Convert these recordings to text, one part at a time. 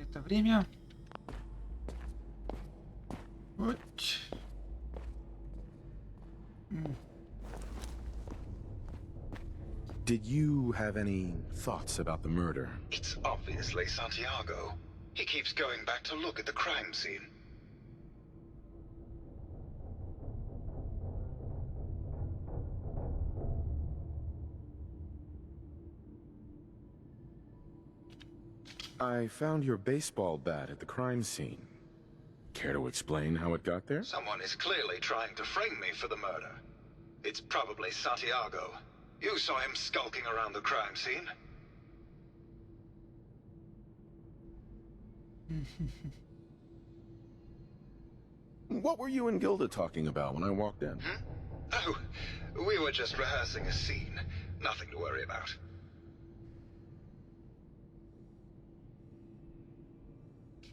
это время. Вот. Did you have any thoughts about the murder? It's obviously Santiago. He keeps going back to look at the crime scene. I found your baseball bat at the crime scene. Care to explain how it got there? Someone is clearly trying to frame me for the murder. It's probably Santiago. You saw him skulking around the crime scene. What were you and Gilda talking about when I walked in? Oh, we were just rehearsing a scene. Nothing to worry about.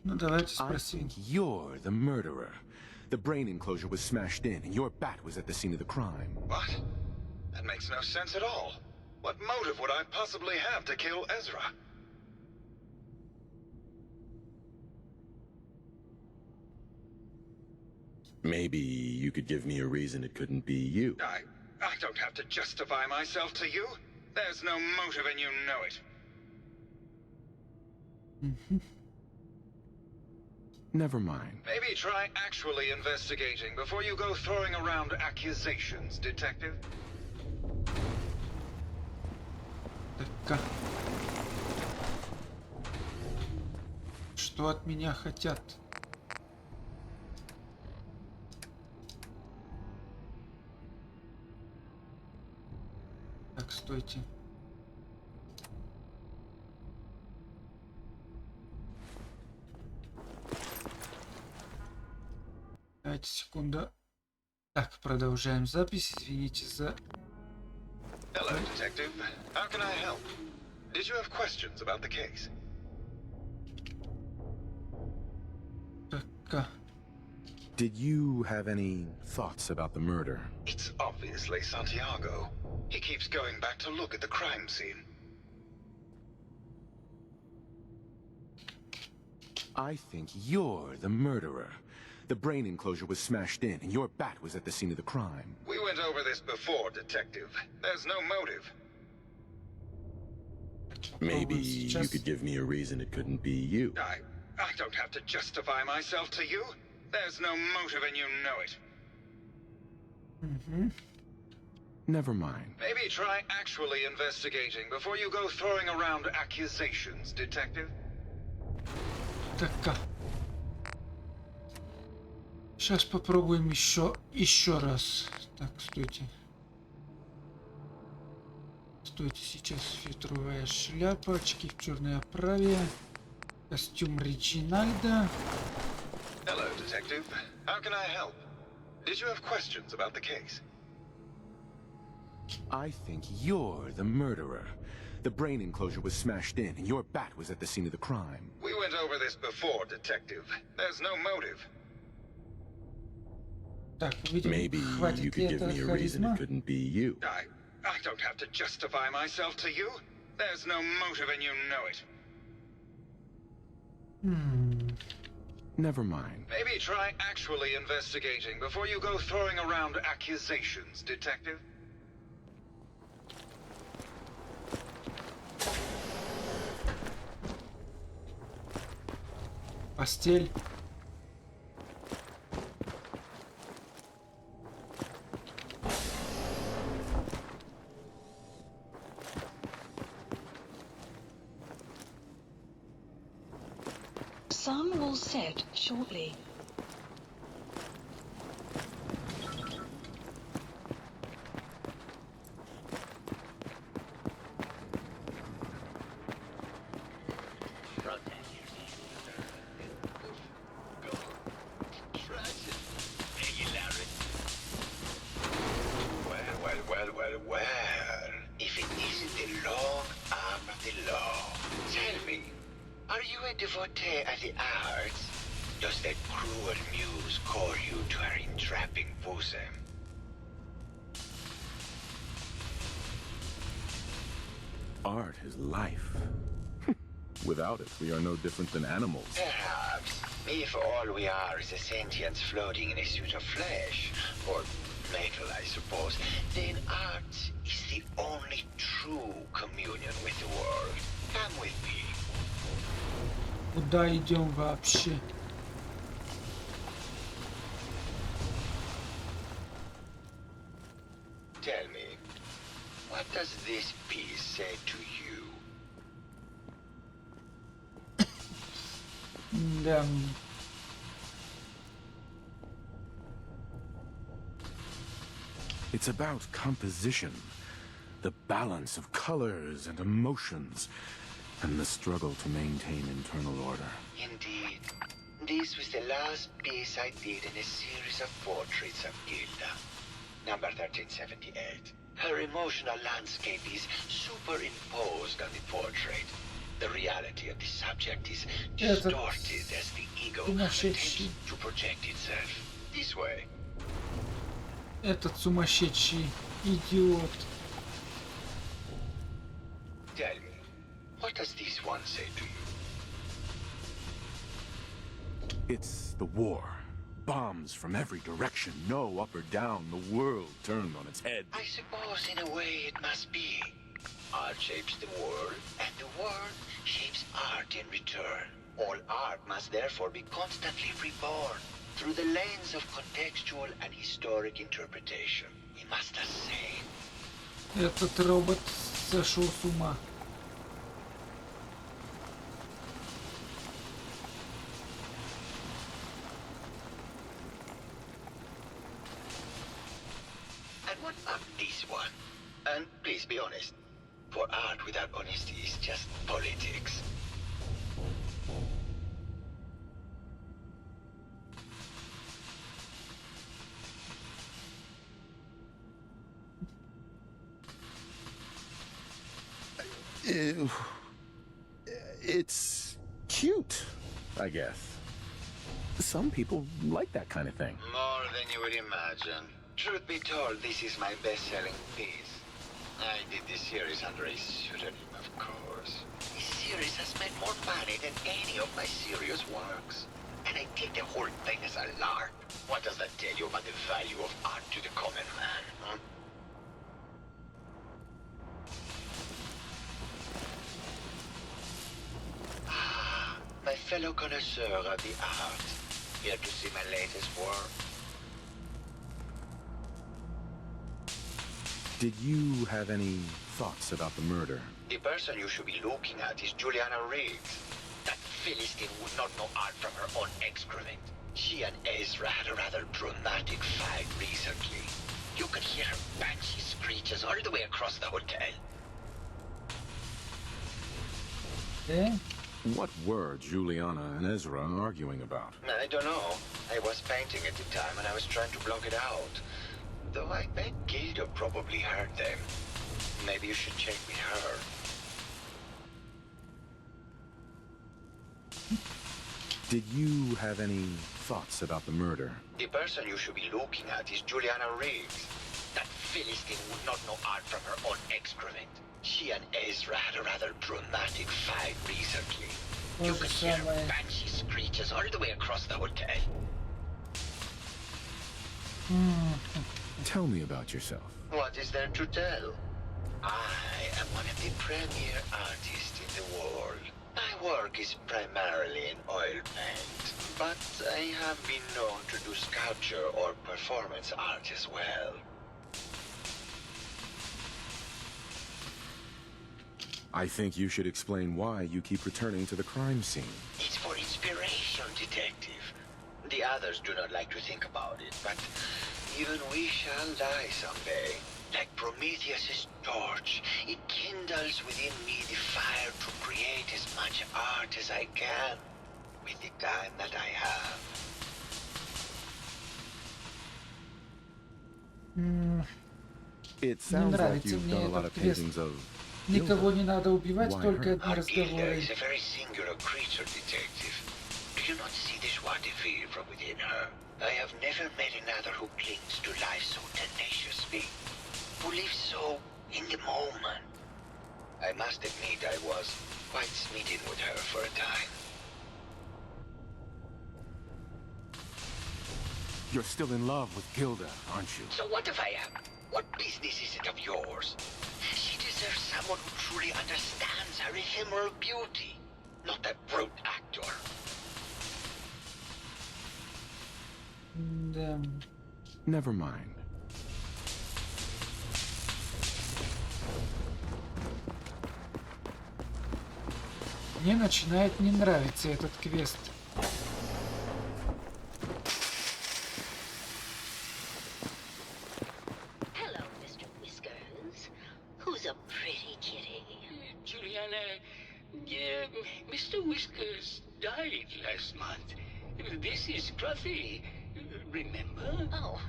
Ну, давайте I спросим. think you're the murderer. The brain enclosure was smashed in, and your bat was at the scene of the crime. What? That makes no sense at all. What motive would I possibly have to kill Ezra? Maybe you could give me a reason it couldn't be you. I don't have to justify myself to you. There's no motive and you know it. Never mind. Maybe try actually investigating before you go throwing around accusations, detective. Так. Что от меня хотят? Так, стойте. Давайте секунду. Так, продолжаем запись. Извините за... Hello, detective. How can I help? Did you have questions about the case? Так, Did you have any thoughts about the murder? It's obviously Santiago. He keeps going back to look at the crime scene. I think you're the murderer. The brain enclosure was smashed in, and your bat was at the scene of the crime. We went over this before, detective. There's no motive. Maybe you could give me a reason it couldn't be you. I don't have to justify myself to you. There's no motive and you know it. Never mind. Maybe try actually investigating before you go throwing around accusations, detective. так. Сейчас попробуем еще раз. Так, стойте. Стойте, сейчас фетровая шляпа, очки в черной оправе, костюм Реджинальда. Hello, detective. How can I help? Did you have questions about the case? I think you're the murderer. The brain enclosure was smashed in, and your bat was at the scene of the crime. We went over this before, detective. There's no motive. Так, видимо, Maybe you хватит could ли give это me a reason харизма? it couldn't be you. I don't have to justify myself to you. There's no motive and you know it. Never mind. Maybe try actually investigating before you go throwing around accusations, detective. Постель. Sun will set shortly. Well. If it isn't the long arm of the law. Tell me, are you a devotee of the arts? Does that cruel muse call you to her entrapping bosom? Art is life. Without it, we are no different than animals. Perhaps, if all we are is a sentience floating in a suit of flesh, or metal, I suppose, then art is the only true communion with the world. Come with me. Куда идем вообще? Tell me, what does this piece say to you? Да. It's about composition, the balance of colors and emotions, and the struggle to maintain internal order. Indeed. This was the last piece I did in a series of portraits of Gilda. Number 1378. Her emotional landscape is superimposed on the portrait. The reality of the subject is distorted as the ego attempts to project itself. This way. Этот сумасшедший идиот. Tell me, what does this one say to you? It's the war. Bombs from every direction, no up or down, the world turned on its head. I suppose in a way it must be. Art shapes the world, and the world shapes art in return. All art must therefore be constantly reborn through the lens of contextual and historic interpretation. We must say. Этот робот сошел с ума. And what about this one? And please be honest. For art without honesty is just politics. It's cute, I guess. Some people like that kind of thing. More than you would imagine. Truth be told, this is my best-selling piece. I did this series under a pseudonym, of course. This series has made more money than any of my serious works. And I did the whole thing as a lark. What does that tell you about the value of art to the common man, huh? Ah, my fellow connoisseur of the art. Here to see my latest work. Did you have any thoughts about the murder? The person you should be looking at is Juliana Riggs. That Philistine would not know art from her own excrement. She and Ezra had a rather dramatic fight recently. You could hear her banshee screeches all the way across the hotel. Да? What were Juliana and Ezra arguing about? I don't know. I was painting at the time and I was trying to block it out. Though I bet Gilda probably heard them. Maybe you should check with her. Did you have any thoughts about the murder? The person you should be looking at is Juliana Riggs. That Philistine would not know art from her own excrement. She and Ezra had a rather dramatic fight recently. You could hear her banshee screeches all the way across the hotel. Tell me about yourself. What is there to tell? I am one of the premier artists in the world. My work is primarily in oil paint, but I have been known to do sculpture or performance art as well. I think you should explain why you keep returning to the crime scene. It's for inspiration, detective. The others do not like to think about it, but even we shall die someday. Like Prometheus's torch, it kindles within me the fire to create as much art as I can with the time that I have. It sounds like нравится you've мне done a lot этот of квест. paintings of Никого не надо убивать, Why только her? одни Gilda разговоры. is a very singular creature, detective. Do you not see the joie de vivre from within her? I have never met another who clings to life so tenaciously, who lives so in the moment. I must admit I was was quite smitten with her for a time. You're still in love with Gilda, aren't you? So what if I am? What business is it of yours? She deserves someone who truly understands her ephemeral beauty, not that brute actor. Да. Never mind. Мне начинает не нравиться этот квест. Hello, Mr. Whiskers. Who's a pretty kitty? Juliana, Mr. Whiskers died last month. This is Scruffy. Remember? Oh,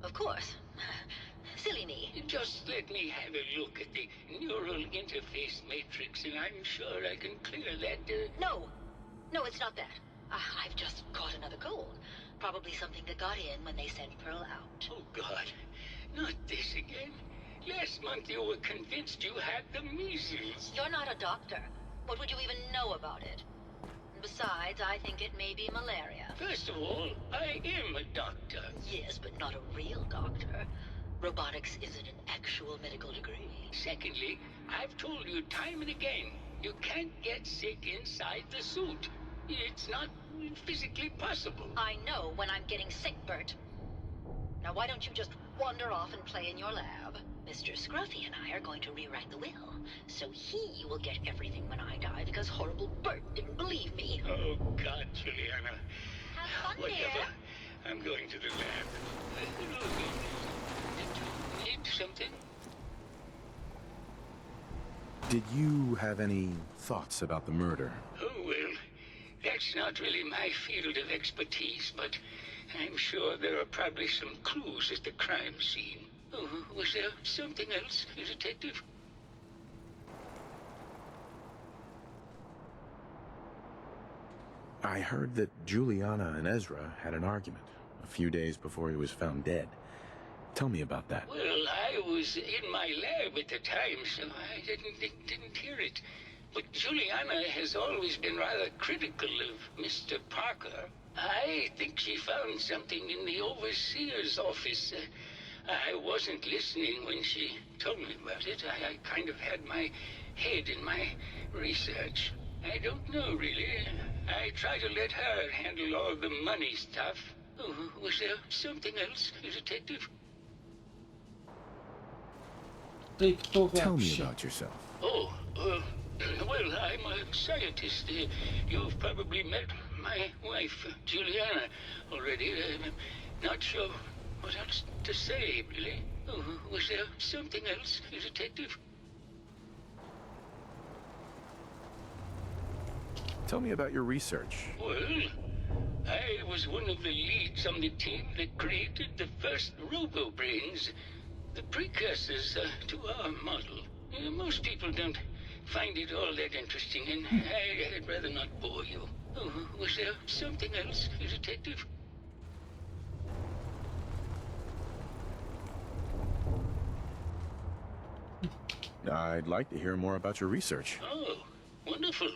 of course. Silly me. Just let me have a look at the neural interface matrix, and I'm sure I can clear that. No, it's not that. I've just caught another cold. Probably something that got in when they sent Pearl out. Oh, God. Not this again. Last month you were convinced you had the measles. You're not a doctor. What would you even know about it? Besides, I think it may be malaria. First of all, I am a doctor. Yes, but not a real doctor. Robotics isn't an actual medical degree. Secondly, I've told you time and again, you can't get sick inside the suit. It's not physically possible. I know when I'm getting sick, Bert. Now why don't you just wander off and play in your lab? Mr. Scruffy and I are going to rewrite the will, so he will get everything when I die because horrible Bert didn't believe me. Oh, God, Juliana. Have fun, Whatever. dear. I'm going to the lab. Did you need something? Did you have any thoughts about the murder? Oh, well, that's not really my field of expertise, but I'm sure there are probably some clues at the crime scene. Oh, was there something else, Detective? I heard that Juliana and Ezra had an argument a few days before he was found dead. Tell me about that. Well, I was in my lab at the time, so I didn't hear it. But Juliana has always been rather critical of Mr. Parker. I think she found something in the overseer's office. I wasn't listening when she told me about it. I kind of had my head in my research. I don't know, really. I try to let her handle all the money stuff. Oh, was there something else, Detective? Ты кто Tell me вообще? about yourself. Oh, well, I'm a scientist. You've probably met my wife, Juliana, already. Not sure what else to say, really. Oh, was there something else, Detective? Tell me about your research. Well, I was one of the leads on the team that created the first robo-brains, the precursors to our model. Most people don't find it all that interesting, and I'd rather not bore you. Oh, was there something else, Detective? I'd like to hear more about your research. Oh, wonderful.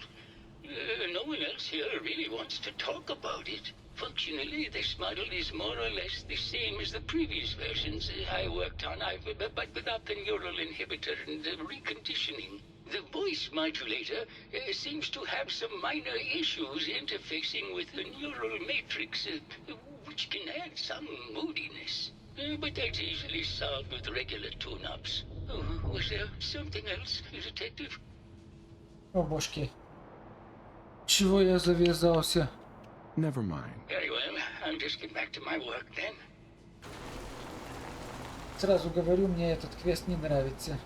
No one else here really wants to talk about it. Functionally, this model is more or less the same as the previous versions I worked on, but without the neural inhibitor and the reconditioning. The voice modulator seems to have some minor issues interfacing with the neural matrix, which can add some moodiness. But that's easily solved with regular tune-ups. Oh, was there something else, Detective? О, бошки. Чего я завязался? Never mind. Very well. I'll just get back to my work then. Сразу говорю, мне этот квест не нравится.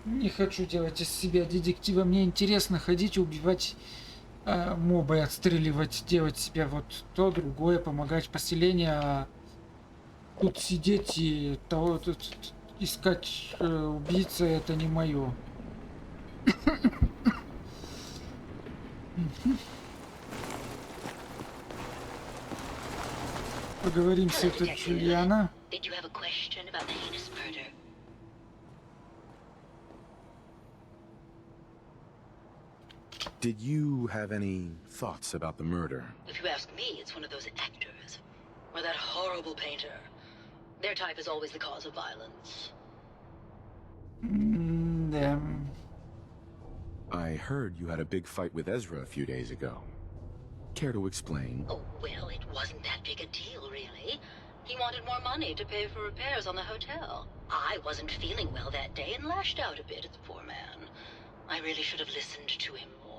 Не хочу делать из себя детектива. Мне интересно ходить, убивать моба и отстреливать, делать себя вот то, другое, помогать поселению, а тут сидеть и того, тут искать убийца, это не мое. Поговорим с этой Джулиана. Did you have a question about the heinous murder? Did you have any thoughts about the murder? If you ask me, it's one of those actors. Or that horrible painter. Their type is always the cause of violence. Да. I heard you had a big fight with Ezra a few days ago. Care to explain? Oh, well, it wasn't that big a deal, really. He wanted more money to pay for repairs on the hotel. I wasn't feeling well that day and lashed out a bit at the poor man. I really should have listened to him more.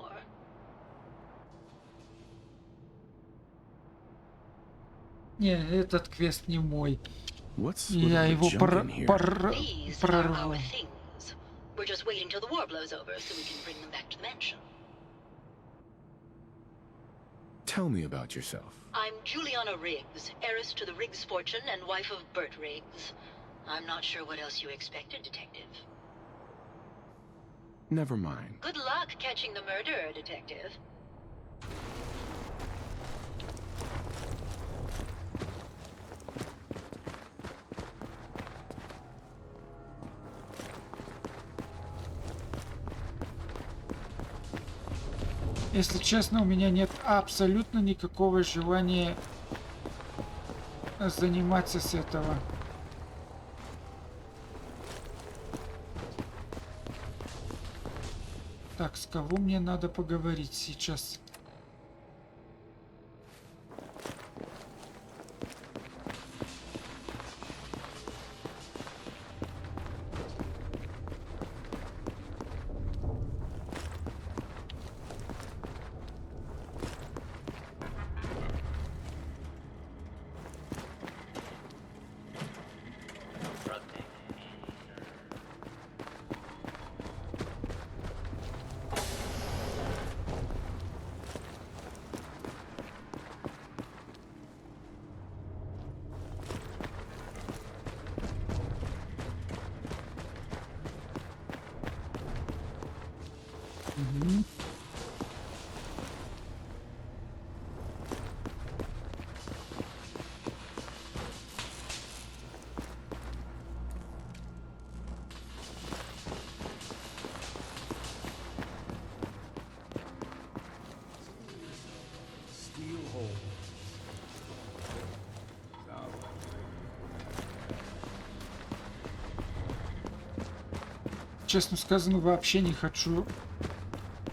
Не, этот квест не мой. What's Я его These are our прорву. things. We're just waiting till the war blows over so we can bring them back to the mansion. Tell me about yourself. I'm Juliana Riggs, heiress to the Riggs fortune and wife of Bert Riggs. I'm not sure what else you expected, Detective. Never mind. Good luck catching the murderer, Detective. Если честно, у меня нет абсолютно никакого желания заниматься с этого. Так, с кого мне надо поговорить сейчас? Честно сказано, вообще не хочу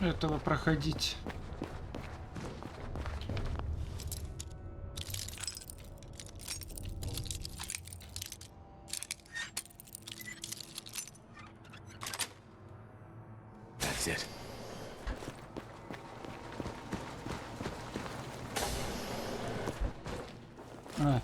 этого проходить. That's it. А.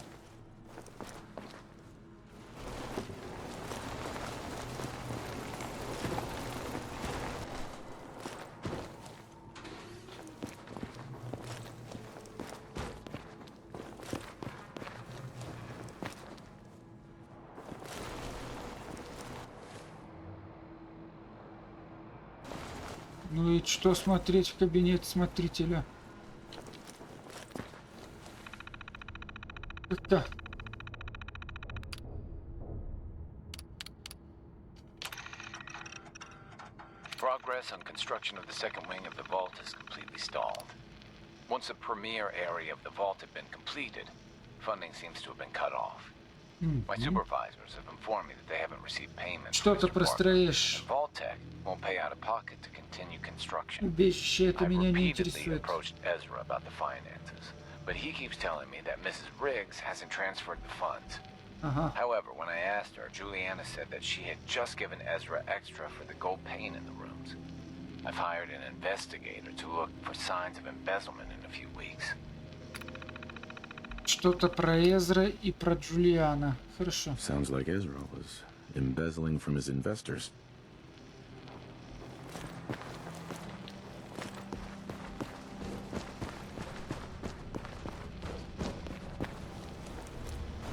Ну и что смотреть в кабинете смотрителя? Это... Progress on construction of the second wing of the vault is completely stalled. Once the premier area of the vault had been completed, funding seems to have been cut off. My supervisors have informed me that they haven't received payments. from Что-то Mr. про Morgan, строишь. and Vault-Tec won't pay out of pocket to continue construction. Убежище, это I've меня не repeatedly интересует. approached Ezra about the finances, but he keeps telling me that Mrs. Riggs hasn't transferred the funds. Ага. However, when I asked her, Juliana said that she had just given Ezra extra for the gold paint in the rooms. I've hired an investigator to look for signs of embezzlement in a few weeks. Что-то про Эзра и про Джулиана. Хорошо. Sounds like Ezra was embezzling from his investors.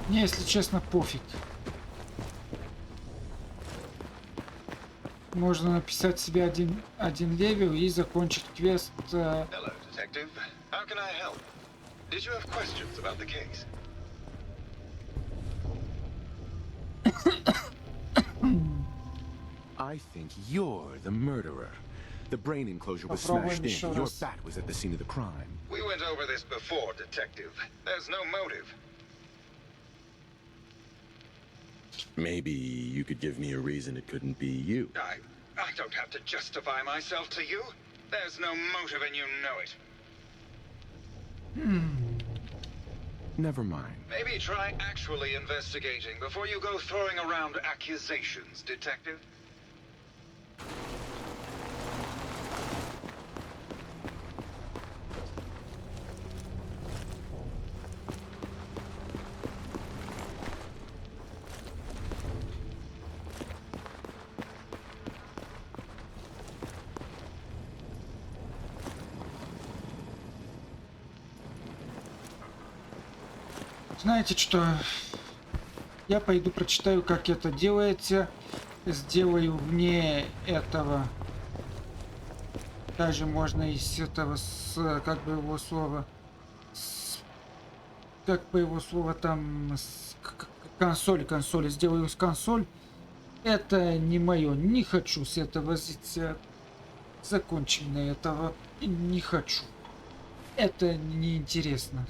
Мне, если честно, пофиг. Можно написать себе один левел и закончить квест. Hello, Detective. How can I help? Did you have questions about the case? I think you're the murderer. The brain enclosure was Попробуем smashed in. еще Your раз. bat was at the scene of the crime. We went over this before, Detective. There's no motive. Maybe you could give me a reason it couldn't be you. I don't have to justify myself to you. There's no motive and you know it. Never mind. Maybe try actually investigating before you go throwing around accusations, Detective. Знаете что? Я пойду прочитаю, как это делается. Сделаю вне этого. Даже можно из этого, как бы его слово, как бы его слово там, консоль. Сделаю с консоль. Это не мое. Не хочу с этого возиться. Закончено этого. Не хочу. Это неинтересно.